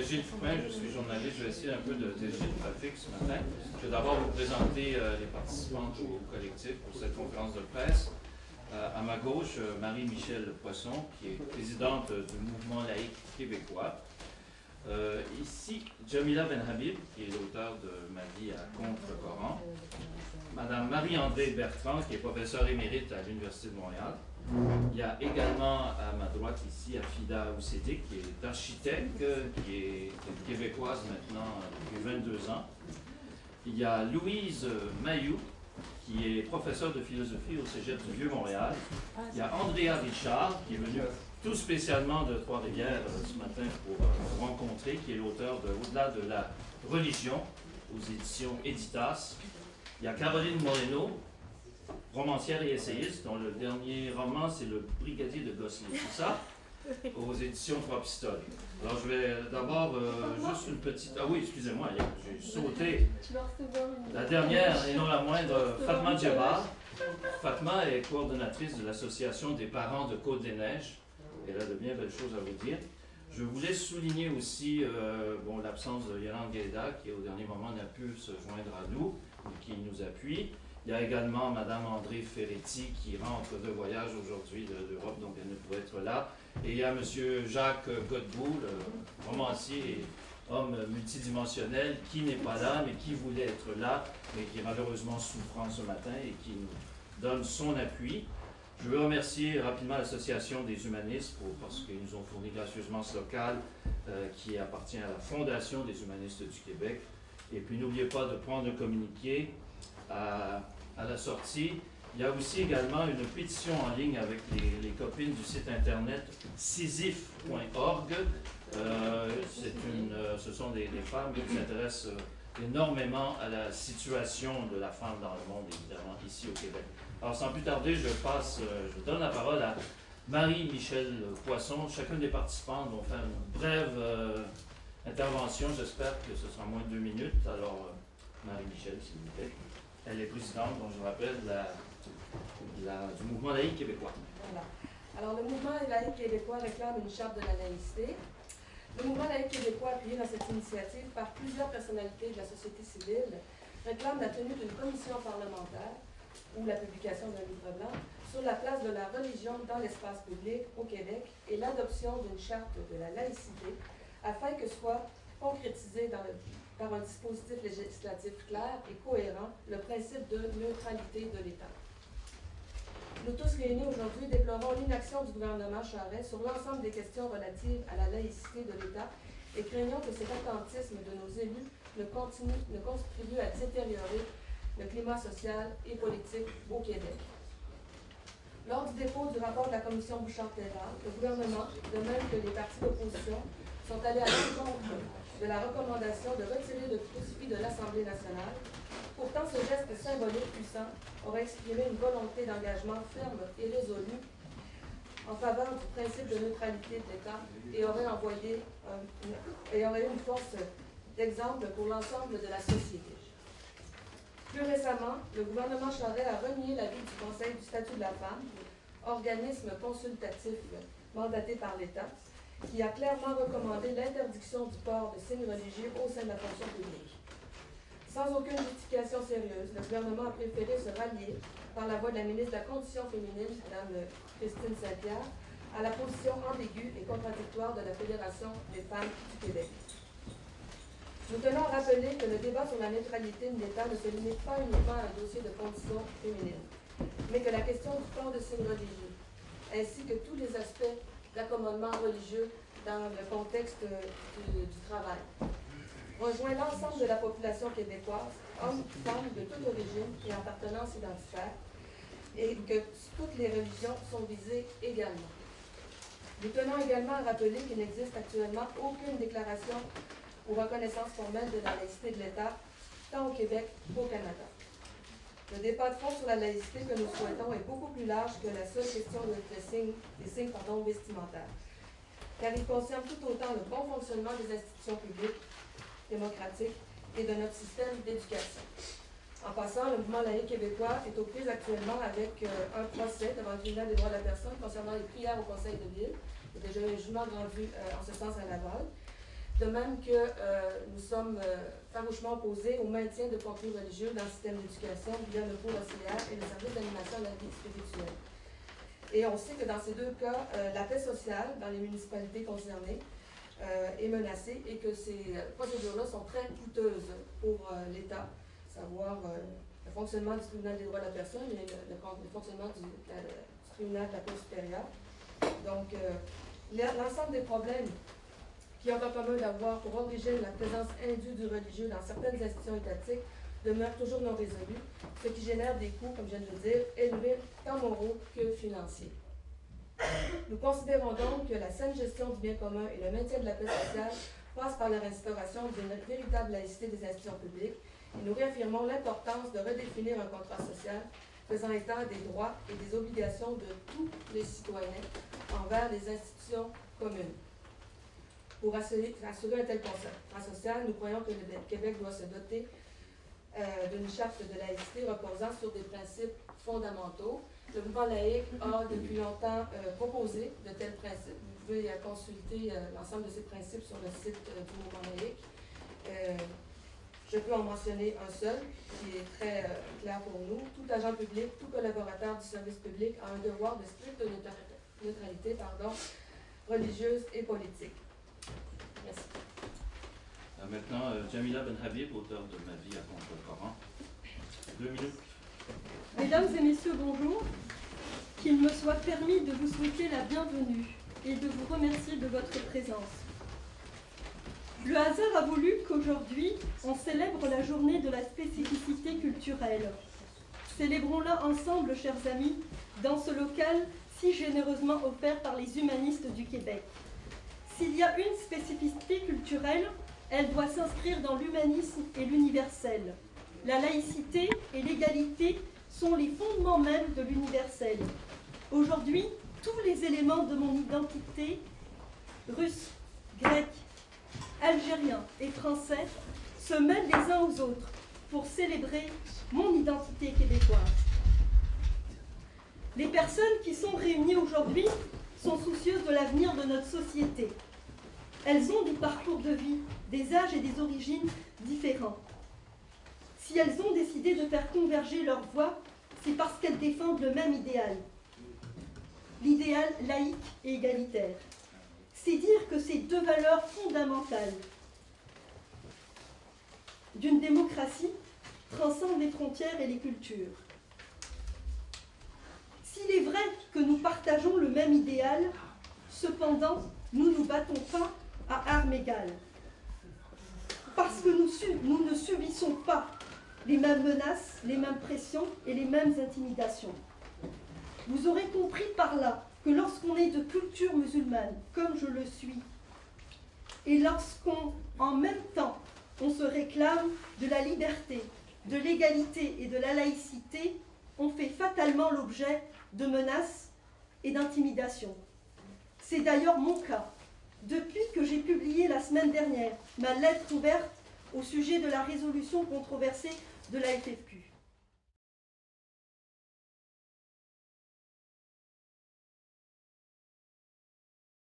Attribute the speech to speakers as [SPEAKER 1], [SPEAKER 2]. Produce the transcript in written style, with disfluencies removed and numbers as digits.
[SPEAKER 1] Gilles Poupin, je suis journaliste, je vais essayer un peu de diriger le trafic ce matin. Je vais d'abord vous présenter les participants au collectif pour cette conférence de presse. À ma gauche, Marie-Michel Poisson, qui est présidente du mouvement laïque québécois. Ici, Jamila Benhabib, qui est l'auteur de Ma vie à contre-Coran. Madame Marie-André Bertrand, qui est professeure émérite à l'Université de Montréal. Il y a également à ma droite ici Afida Oussédik, qui est architecte, qui est québécoise maintenant depuis 22 ans. Il y a Louise Mayou, qui est professeure de philosophie au Cégep du Vieux-Montréal. Il y a Andrea Richard, qui est venu tout spécialement de Trois-Rivières ce matin pour nous rencontrer, qui est l'auteur de Au-delà de la religion aux éditions Editas. Il y a Caroline Moreno, romancière et essayiste, dont le dernier roman, c'est Le Brigadier de Gosselin, c'est ça? Aux éditions Trois Pistoles. Alors, je vais d'abord juste une petite... Ah oui, excusez-moi, j'ai sauté. La dernière, et non la moindre, Fatma Djebar. Fatma est coordonnatrice de l'Association des parents de Côte-des-Neiges. Elle a de bien belles choses à vous dire. Je voulais souligner aussi l'absence de Yolande Guelda, qui au dernier moment n'a pu se joindre à nous, mais qui nous appuie. Il y a également Mme André Ferretti qui rentre de voyage aujourd'hui d'Europe, donc elle ne pourrait être là. Et il y a M. Jacques Godbout, le romancier et homme multidimensionnel, qui n'est pas là, mais qui voulait être là, mais qui est malheureusement souffrant ce matin et qui nous donne son appui. Je veux remercier rapidement l'Association des humanistes parce qu'ils nous ont fourni gracieusement ce local qui appartient à la Fondation des humanistes du Québec. Et puis n'oubliez pas de prendre un communiqué à la sortie. Il y a aussi également une pétition en ligne avec les copines du site internet sisyphe.org. Ce sont des femmes qui s'intéressent énormément à la situation de la femme dans le monde, évidemment, ici au Québec. Alors, sans plus tarder, je donne la parole à Marie-Michel Poisson. Chacun des participants vont faire une brève intervention. J'espère que ce sera moins de 2 minutes. Alors, Marie-Michel, s'il vous plaît. Elle est présidente, dont je rappelle, du mouvement laïque québécois.
[SPEAKER 2] Voilà. Alors, le mouvement laïque québécois réclame une charte de la laïcité. Le mouvement laïque québécois, appuyé dans cette initiative par plusieurs personnalités de la société civile, réclame la tenue d'une commission parlementaire ou la publication d'un livre blanc sur la place de la religion dans l'espace public au Québec et l'adoption d'une charte de la laïcité afin que soit concrétisé par un dispositif législatif clair et cohérent le principe de neutralité de l'État. Nous tous réunis aujourd'hui déplorons l'inaction du gouvernement Charest sur l'ensemble des questions relatives à la laïcité de l'État et craignons que cet attentisme de nos élus ne contribue à détériorer le climat social et politique au Québec. Lors du dépôt du rapport de la commission Bouchard-Taylor, le gouvernement, de même que les partis d'opposition, sont allés à l'encontre de la recommandation de retirer le crucifix de l'Assemblée nationale. Pourtant, ce geste symbolique puissant aurait exprimé une volonté d'engagement ferme et résolue en faveur du principe de neutralité de l'État et aurait eu une force d'exemple pour l'ensemble de la société. Plus récemment, le gouvernement Charest a renié l'avis du Conseil du statut de la femme, organisme consultatif mandaté par l'État, qui a clairement recommandé l'interdiction du port de signes religieux au sein de la fonction publique. Sans aucune justification sérieuse, le gouvernement a préféré se rallier, par la voix de la ministre de la Condition féminine, Mme Christine Saint-Pierre, à la position ambiguë et contradictoire de la Fédération des femmes du Québec. Nous tenons à rappeler que le débat sur la neutralité de l'État ne se limite pas uniquement à un dossier de condition féminine, mais que la question du port de signes religieux, ainsi que tous les aspects d'accommodement religieux dans le contexte du travail, rejoint l'ensemble de la population québécoise, hommes, femmes de toute origine et appartenance identitaire, et que toutes les religions sont visées également. Nous tenons également à rappeler qu'il n'existe actuellement aucune déclaration ou reconnaissance formelle de la laïcité de l'État, tant au Québec qu'au Canada. Le débat de fond sur la laïcité que nous souhaitons est beaucoup plus large que la seule question des signes vestimentaires, car il concerne tout autant le bon fonctionnement des institutions publiques, démocratiques et de notre système d'éducation. En passant, le mouvement laïque québécois est aux prises actuellement avec un procès devant le tribunal des droits de la personne concernant les prières au conseil de ville. Il y a déjà eu un jugement rendu en ce sens à Laval. de même que nous sommes farouchement opposés au maintien de contenus religieux dans le système d'éducation via le pôle auxiliaire et le service d'animation de la vie spirituelle. Et on sait que dans ces deux cas, la paix sociale dans les municipalités concernées est menacée et que ces procédures-là sont très coûteuses pour l'État, savoir le fonctionnement du tribunal des droits de la personne et le fonctionnement du tribunal de la Cour supérieure. Donc, l'ensemble des problèmes qui ont en commun d'avoir pour origine la présence indue du religieux dans certaines institutions étatiques demeurent toujours non résolus, ce qui génère des coûts, comme je viens de le dire, élevés tant moraux que financiers. Nous considérons donc que la saine gestion du bien commun et le maintien de la paix sociale passent par la restauration d'une véritable laïcité des institutions publiques et nous réaffirmons l'importance de redéfinir un contrat social faisant état des droits et des obligations de tous les citoyens envers les institutions communes. Pour assurer un tel contrat social, nous croyons que le Québec doit se doter d'une charte de laïcité reposant sur des principes fondamentaux. Le mouvement laïque a depuis longtemps proposé de tels principes. Vous pouvez consulter l'ensemble de ces principes sur le site du mouvement laïque. Je peux en mentionner un seul, qui est très clair pour nous. Tout agent public, tout collaborateur du service public a un devoir de stricte neutralité religieuse et politique. Merci.
[SPEAKER 1] Maintenant, Jamila Benhabib, auteur de Ma vie à contre le Coran. 2 minutes.
[SPEAKER 3] Mesdames et messieurs, bonjour. Qu'il me soit permis de vous souhaiter la bienvenue et de vous remercier de votre présence. Le hasard a voulu qu'aujourd'hui, on célèbre la journée de la spécificité culturelle. Célébrons-la ensemble, chers amis, dans ce local si généreusement offert par les humanistes du Québec. S'il y a une spécificité culturelle, elle doit s'inscrire dans l'humanisme et l'universel. La laïcité et l'égalité sont les fondements mêmes de l'universel. Aujourd'hui, tous les éléments de mon identité, russe, grec, algérien et français, se mêlent les uns aux autres pour célébrer mon identité québécoise. Les personnes qui sont réunies aujourd'hui sont soucieuses de l'avenir de notre société. Elles ont des parcours de vie, des âges et des origines différents. Si elles ont décidé de faire converger leurs voix, c'est parce qu'elles défendent le même idéal. L'idéal laïque et égalitaire. C'est dire que ces deux valeurs fondamentales d'une démocratie transcendent les frontières et les cultures. S'il est vrai que nous partageons le même idéal, cependant, nous ne nous battons pas à armes égales. Parce que nous ne subissons pas les mêmes menaces, les mêmes pressions et les mêmes intimidations. Vous aurez compris par là que lorsqu'on est de culture musulmane, comme je le suis, et lorsqu'on, en même temps, on se réclame de la liberté, de l'égalité et de la laïcité, on fait fatalement l'objet de menaces et d'intimidations. C'est d'ailleurs mon cas. Depuis que j'ai publié la semaine dernière ma lettre ouverte au sujet de la résolution controversée de la FFQ.